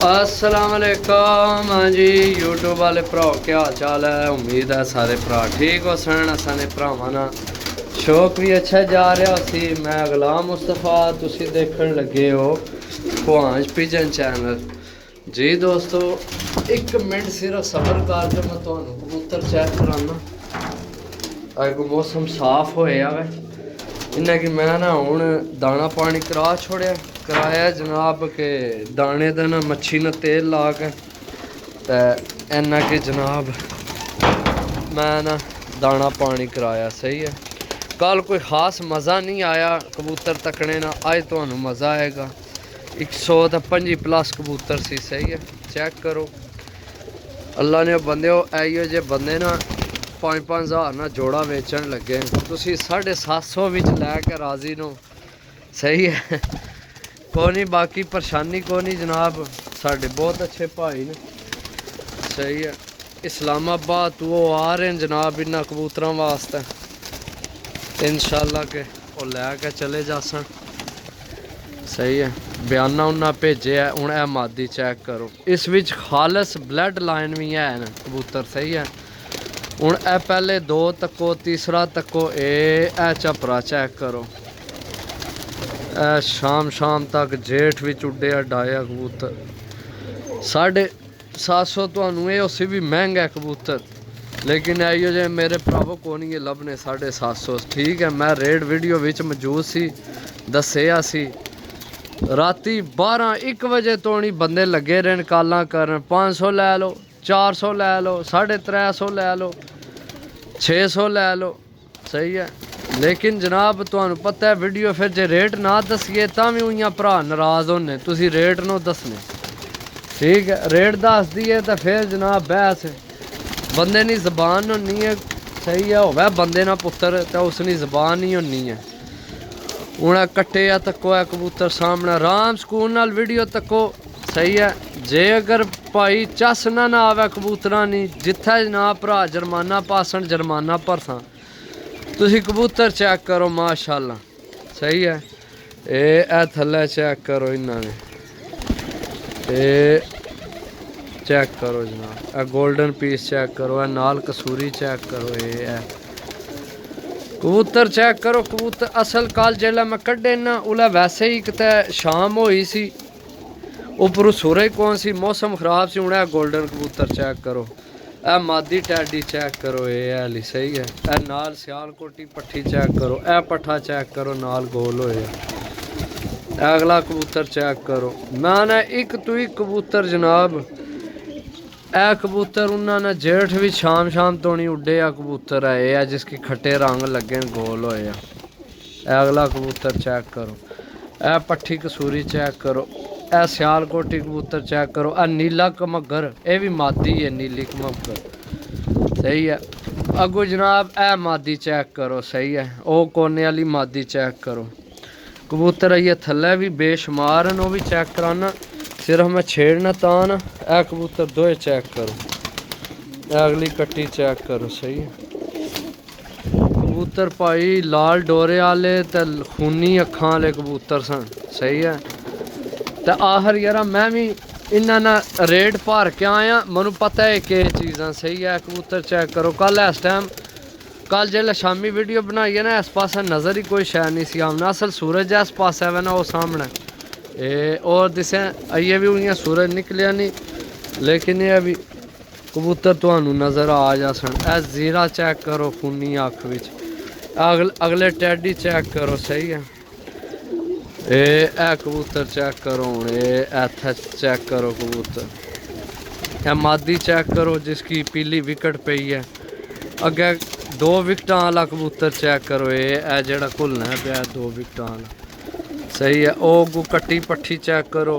अस्सलाम वालेकुम। हाँ जी यूट्यूब वाले भरा क्या हाल चाल है। उम्मीद है सारे भरा ठीक हो सन। असाने भरावां ना शौक भी अच्छा जा रहा सी। मैं गुलाम मुस्तफा, तुसी देखण लगे हो भांज पिजन चैनल। जी दोस्तों एक मिनट सिर्फ सबर कर जो मैं तुहानू कबूतर चेक कराना। अज मौसम साफ होया वे इन्ना कि मैं ना हुण दाना पानी करा छोड़िया कराया जनाब के दाने का ना मच्छी ने तेल ला के इन्ना कि जनाब मैं ना दाना पानी कराया। सही है। कल कोई ख़ास मज़ा नहीं आया कबूतर तकने ना, अज तो मज़ा आएगा। 125+ कबूतर सी। सही है। चेक करो अल्लाह ने बंदे आइयो जे बंदे ना 5-5 हज़ार ना जोड़ा वेचन लगे, तुसी 750 विच लैके राजी नो। सही है। कोई नहीं, बाकी परेशानी को नहीं जनाब, साढ़े बहुत अच्छे भाई ने। सही है। इस्लामाबाद तो वो आ रहे हैं जनाब इन्होंने कबूतरों वास्ते, इंशाल्लाह के वो लैके चले जासन। सही है। बयाना उन्हें भेजे है। हूँ यह मादी चेक करो, इस विच खालस ब्लड लाइन भी है न कबूतर। सही है। हूँ ए पहले 2 तको, तीसरा तको, ए झपरा चेक करो। शाम तक जेठ भी उड्डे डाया कबूतर। 750 तो ये उसी भी महंगा है कबूतर, लेकिन आइयो जे मेरे भरावो को नहीं ये लभने 750। ठीक है। मैं रेट वीडियो विच मौजूद सी, दसिया सी। राती 12-1 बजे तो नहीं बंदे लगे रहन कालां करन। 500 लै लो, 400 लै लो, 350 लै लो, 600 लै लो। सही है। लेकिन जनाब तुहानू पता है वीडियो फिर जे रेट ना दसीए तां भी उइयां भरा नाराज़ होने, तुसी रेट नो दसने। ठीक है। रेट दस दिए तो फिर जनाब बहस बंदे नी जबान होनी है। सही है। होवे बंदे ना पुत्तर तो उसनी जबान नहीं होनी है। हूँ कट्टे या तको है कबूतर सामने आराम सुकून नाल वीडियो तको। सही है। जे अगर भाई चस ना आवे कबूतरा नी, जिथे जनाब भरा जुर्माना पासन जुर्माना भरसा। तुसी कबूतर चेक करो माशाल्लाह। सही है। ए थल्ले चेक करो इन्होंने, चेक करो जनाब। ए गोल्डन पीस चेक करो, नाल कसूरी चेक करो। ये कबूतर चेक करो। कबूतर असल कल जेल्लै मैं कड्ढे ना उल्लै वैसे ही किते शाम होई सी, उप्परों सूरज कौन सी, मौसम खराब सी। हूँ गोल्डन कबूतर चेक करो। ए मादी टैडी चेक करो। ये हली सही है। ए नाल सियालकोटी पट्ठी चेक करो। ए पट्ठा चेक करो नाल गोल होए। अगला कबूतर चेक करो। मैं ना एक तो एक कबूतर जनाब, ए कबूतर उन्होंने जेठ भी शाम तो नहीं उड्डे आ कबूतर है। ये जिसकी खट्टे रंग लगे गोल होए। अगला कबूतर चेक करो। ए पट्ठी कसूरी चेक करो। ए सियालकोटी कबूतर चेक करो। ए नीला कमगर, ये भी मादी है नीली कमगर। सही है। अगो जनाब ए मादी चेक करो। सही है। ओ कोने वाली मादी चेक करो। कबूतर आइए थल्ले भी बेशुमार हैं, वो भी चेक कराना, सिर्फ मैं छेड़ना ता ना। ए कबूतर दोए चेक करो। अगली कट्टी चेक करो। सही है। कबूतर भाई लाल डोरे वाले ते खूनी अखां वाले कबूतर सन। सही है। तो आखिर यार मैं भी इन्ना ना रेट भर के आया, मैनू पता है कि चीज़ां। सही है। कबूतर चेक करो। कल इस टाइम कल जेल्लै शामी वीडियो बनाई है ना, इस पास नज़र ही कोई शै नहीं सी आमना। असल सूरज इस पास है ना, वो सामने और दिसे आइए भी उइयां सूरज निकलिया नहीं, लेकिन ये भी कबूतर तुहानू नज़र आ जासन। ए जीरा चेक करो खूनी अख विच। अगले टैडी चेक करो। सही है। ए कबूतर चेक करो। हूँ इत्थे चेक करो कबूतर। ए मादी चेक करो जिसकी पीली विकट पई है। अगे 2 विकटा वाला कबूतर चेक करो। ये जेड़ा घुलना है पे 2 विकटा वाला। सही है। ओ गु कट्टी पट्ठी चेक करो।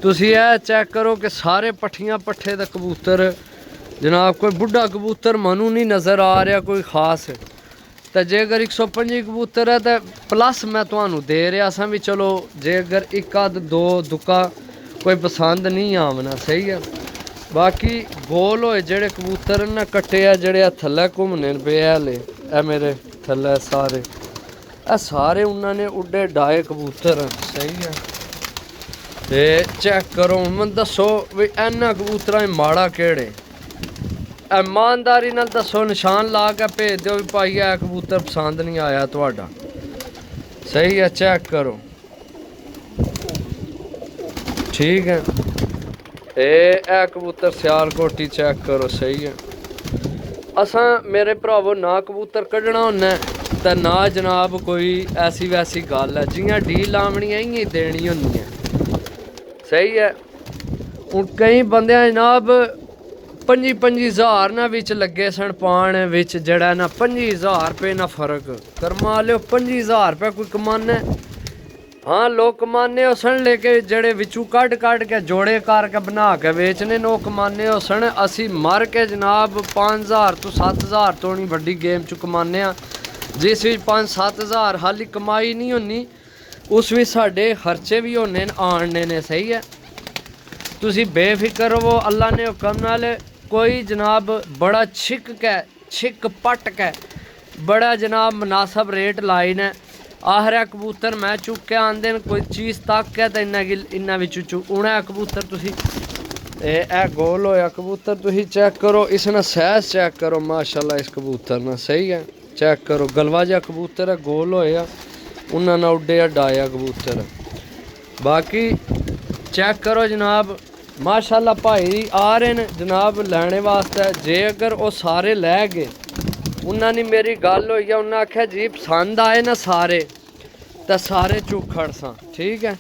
तुसी ये चेक करो कि सारे पट्ठियां पट्ठे दा कबूतर जनाब, कोई बुढ़ा कबूतर मनु नहीं नज़र आ रहा कोई खास। तो जे अगर 125 कबूतर है तो प्लस मैं तुहानू दे रहा सा भी, चलो जे अगर 1-2 दुक्का कोई पसंद नहीं आमना। सही है। बाकी गोल होए जेड़े कबूतर ना कट्टे आ जेड़े थल्ले घूमने पे हले, ए मेरे थल्ले सारे उन्होंने उड्डे डाए कबूतर। सही है। ਤੇ ਚੈੱਕ ਕਰੋ ਮੈਨੂੰ ਦੱਸੋ ਵੀ ਇਹਨਾਂ ਕਬੂਤਰਾਂ ਮਾੜਾ ਕਿਹੜੇ ईमानदारी नाल दसो निशान ला के भेज दो भी भाई है कबूतर पसंद नहीं आया तुहाडा सही है चेक करो ठीक है ए कबूतर सियालकोटी चेक करो सही है असा मेरे भरावो ना कबूतर कड्ढना होना ते ना जनाब कोई ऐसी वैसी गल है जियां डील लावनी है इयां देनी होनी है सही है हुण कई बंदे जनाब 25,000 ना विच लगे सन पान विच जड़ा ना 25,000 रुपये ना फर्क करमा लियो 25,000 रुपये कोई कमाने हाँ लोग कमाने हो सन लेके जड़े विचू कट के जोड़े करके बना के बेचने नो कमाने हो सन असी मर के जनाब 5,000 तो 7,000 तो नहीं बड़ी गेम चु कमाने जिस विच 5-7,000 हाली कमाई नहीं होनी उस विच साडे खर्चे भी होने आने ने सही है तुसी बेफिक्र रहो अल्लाह ने हुक्म नाल कोई जनाब बड़ा छिक पट के बड़ा जनाब मुनासब रेट लाई ने आखिर कबूतर मैं चुक के आंदे कोई चीज़ तक है तो इन्ना बिचू उन्हें कबूतर तुसी ए गोल होया कबूतर तुसी चेक करो इसने सैज चेक करो माशाल्लाह इस कबूतर ना सही है चेक करो गलवा जा कबूतर है गोल होया उन्होंने उड्डे डाया कबूतर बाकी चेक करो जनाब माशाल्लाह भाई आ रहे हैं जनाब लैने वास्ते जे अगर वो सारे लै गए उन्होंने मेरी गल होई है उन्हें आख्या जी पसंद आए ना सारे तो सारे चुखड़ सा ठीक है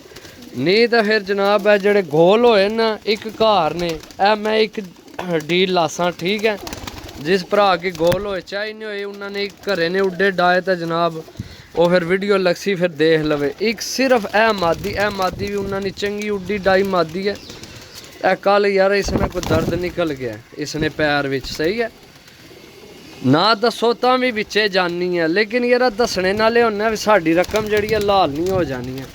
नहीं तो फिर जनाब है जेड़े गोल होए ना एक घर ने ए मैं एक डील लासा ठीक है जिस भरा के गोल होए चाहे नहीं होए उन्होंने एक घरे ने उड्डे डाए तो जनाब वो फिर वीडियो लगसी फिर देख लवे एक सिर्फ ए मादी भी उन्होंने चंगी उड्डी डाई मादी है कल यार इसने कोई दर्द निकल गया इसने पैर विच सही है ना दसो तो भी बिचे जानी है लेकिन यार दसने नाले होने भी साड़ी रकम जड़ी है लाल नहीं हो जानी है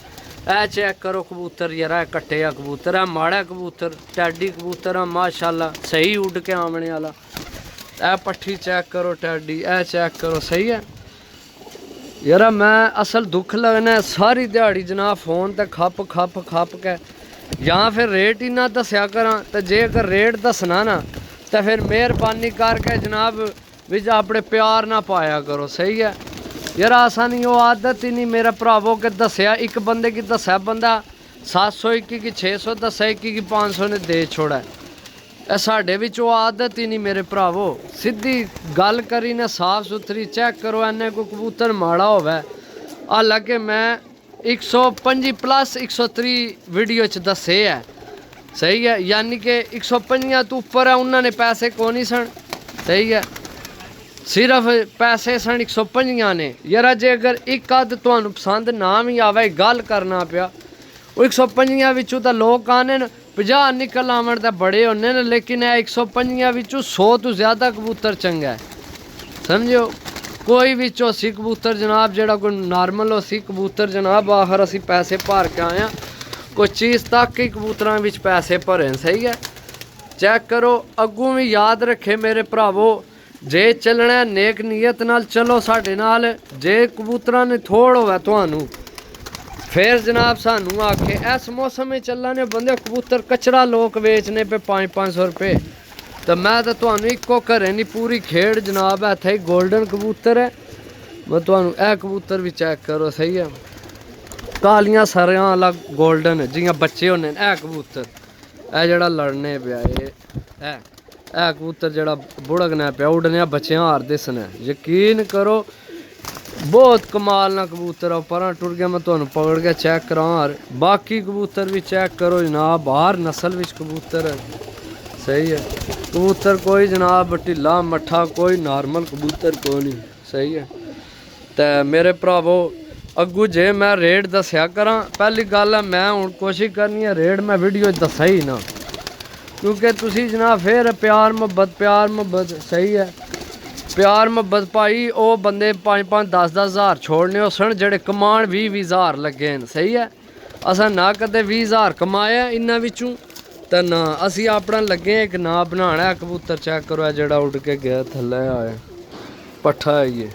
ए चेक करो कबूतर यार कट्टे कबूतर है माड़ा कबूतर टैडी कबूतर है माशाल्लाह सही उड़ के आमने वाला ए पट्ठी चेक करो टैडी ए चेक करो सही है यार मैं असल दुख लगना है सारी दिहाड़ी जनाब फोन ते खप के या फिर रेट ही ना दसिया करा तो जे अगर रेट दसना ना तो फिर मेहरबानी करके जनाब विच अपने प्यार ना पाया करो सही है यार आसानी वो आदत ही नहीं मेरा भरावो के दसिया एक बंदे की दसा बंदा 700 एक की 600 दसा एक की 500 ने दे छोड़ा है साढ़े विच वो आदत ही नहीं मेरे भरावो सीधी गल करी ने साफ सुथरी चेक करो इन्ने को कबूतर माड़ा होवे हालांकि मैं 125 प्लस 103 वीडियो च दसे है सही है यानी कि 150 तो ऊपर है उन्होंने पैसे को नहीं सन सही है सिर्फ पैसे सन 150 ने यार जे अगर एक अद तुहानू पसंद ना भी आवे गल करना पिया वो 150 विचों तो लोग आने 50 निकल आवन तो बड़े होने न लेकिन 150 विचों 100 तो ज़्यादा कबूतर चंगा है समझो कोई भी सी कबूतर जनाब जड़ा कोई नॉर्मल हो सी कबूतर जनाब आखिर असी पैसे भर के आए कोई चीज़ तक ही कबूतरां विच पैसे भरे सही है चेक करो अगों भी याद रखे मेरे भरावो जे चलना नेक नीयत नाल चलो साडे नाल जे कबूतरां ने थोड़ होवे तुहानू फिर जनाब सानू आखे इस मौसम में चलने बंदे कबूतर कचरा लोग बेचने पे 500-500 रुपये तो मैं तो तुहानू इको घरे नहीं पूरी खेड़ जनाब है इत्थे गोल्डन कबूतर है मैं तुहानू ए कबूतर भी चेक करो सही है कालियां सरियां वाला गोल्डन जियां बच्चे होने ए कबूतर ए जड़ा लड़ने पे ए कबूतर जड़ा बुड़कने पे उड़ने बच्चे हार दिसने यकीन करो बहुत कमाल ना कबूतर है पर टुर गया मैं तुहानू पकड़ के चेक करा बाकी कबूतर भी चेक करो जनाब बाहर नस्ल विच कबूतर है सही है कबूतर कोई जनाब ढिला मट्ठा कोई नॉर्मल कबूतर को नहीं सही है तो मेरे भरावो अगू जे मैं रेट दसिया करा पहली गल है मैं हूँ कोशिश करनी है रेट मैं वीडियो दसा ही ना क्योंकि तुसी जनाब फिर प्यार मुहब्बत सही है प्यार मुहब्बत भाई वो बंदे 5-5 10-10 हज़ार छोड़ने हो सन जेड़े कमान 20-20 हज़ार लगे न सही है असा ना कदे 20 हज़ार कमाया इन्हों विचों तो ना असी अपना लगे एक ना बनाना कबूतर चेक करो जड़ा उड़ के गया थले आया पट्ठा है ये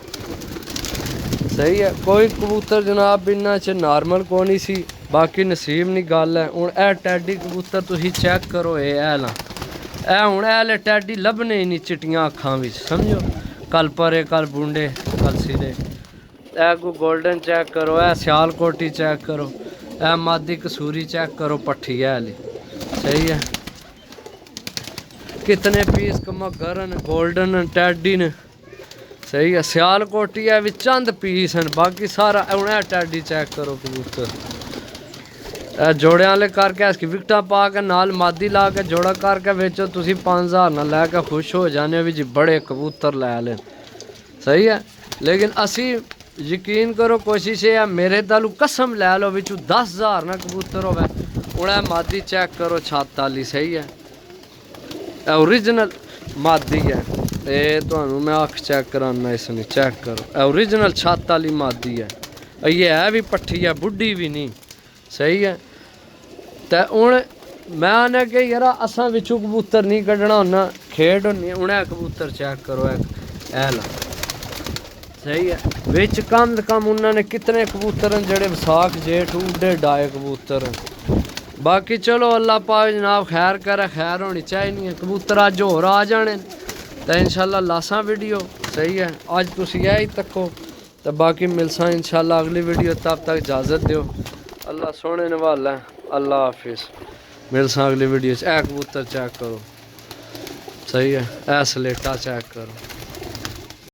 सही है कोई कबूतर जनाब इन्ना च नॉर्मल को नहीं सी बाकी नसीब नहीं गल है। हुण ए टैडी कबूतर तुसीं चेक करो, ए ला ए हुण ए टैडी लभने ही नहीं चिट्टियां अखां विच, समझो। कल परे कल बूंडे कल सिरे। ए को गोल्डन चेक करो, ए सियालकोटी चेक करो, ए मादी कसूरी चेक करो, पट्ठी है ली सही है। कितने पीस कमगर न, गोल्डन टैडी न सही है। सियालकोटी है भी चंद पीस हैं, बाकी सारा हुण ए टैडी चेक करो कबूतर। जोड़े वाले करके इसकी विकटा पा के नाल मादी ला के जोड़ा करके बेचो, तुसी 5000 ना लैके खुश हो जाने भी जी बड़े कबूतर लै लें सही है। लेकिन असी यकीन करो, कोशिश है मेरे तालू कसम लै लो बिचू 10,000 ना कबूतर होवे। हुण मादी चेक करो छत वाली सही है, ओरिजिनल मादी है। ये तो मैं अख चेक कराना इसने, चेक करो ओरिजिनल छत वाली मादी है। ये है भी पट्ठी है, बुढ़ी भी नहीं सही है। तो हूँ मैं आने कि यार असा बिचू कबूतर नहीं कड्ढना होना, खेड होनी। उन्हें कबूतर चेक करो ए ला सही है। बिच कम से कम उन्होंने कितने कबूतर हैं जेड़े विसाख जेठ उड्डे डाए कबूतर। बाकी चलो अल्लाह पाक जनाब खैर करे, खैर होनी चाहिए। कबूतर अज होर आ जाने तो इंशाल्लाह लासा वीडियो सही है। अज तुसी यही तको तो बाकी मिलसा इंशाल्लाह अगली वीडियो। तब तक इजाज़त दो, अल्लाह सोने नवाला है। अल्लाह हाफिज़। मिलसा अगली वीडियो। ए कबूतर चेक करो सही है, ए सलेटा चेक करो।